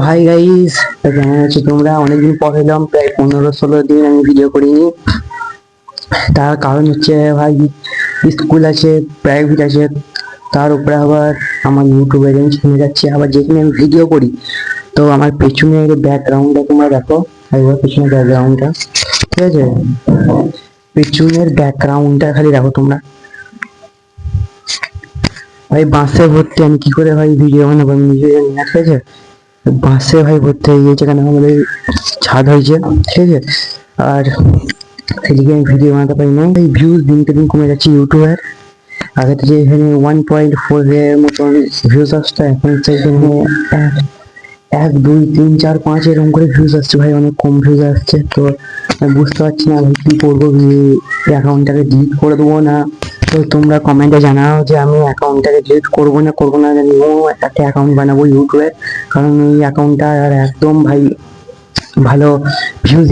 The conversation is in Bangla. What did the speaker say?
হাই গাইস, কেমন আছো তোমরা? অনেকদিন পর এলাম, প্রায় 15-16 দিন আমি ভিডিও করিনি। তার কারণ হচ্ছে ভাই, স্কুল আছে, প্রাইভেট আছে, তার উপরে আবার আমার ইউটিউবে রেঞ্জ কমে যাচ্ছে। আবার যেখানে আমি ভিডিও করি তো আমার পেছনের ব্যাকগ্রাউন্ডটা তোমরা দেখো, একবার পেছনের ব্যাকগ্রাউন্ডটা, ঠিক আছে? পেছনের ব্যাকগ্রাউন্ডটা খালি দেখো তোমরা। ভাই বাসে ভর্তি, আমি কি করে ভাই ভিডিও বানাবো আমি নিজে জানি না, ঠিক আছে? বাসে ভাই ভর্তি হয়ে গিয়েছে, কেন আমাদের ছাদ হয়েছে, ঠিক আছে? আর সেদিকে আমি ভিডিও বানাতে পারি না, এই ভিউজ দিনকে দিন কমে যাচ্ছে ইউটিউবের। আগে থেকে এখানে 1.4 এর মতন ভিউজ আসতো, এখন সেখানে 1, 2, 3, 4, 5 এরকম করে ভিউজ আসছে ভাই, অনেক কম ভিউজ আসছে। তো আমি বুঝতে পারছি না আমি কি করবো, অ্যাকাউন্টটাকে ডিলিট করে দেবো না। তো তোমরা কমেন্টে জানাও যে আমি অ্যাকাউন্টটাকে ডিলিট করবো না, নিউ একটা অ্যাকাউন্ট বানাবো ইউটিউবে, কারণ এই অ্যাকাউন্টটা আর একদম ভাই ভালো ভিউজ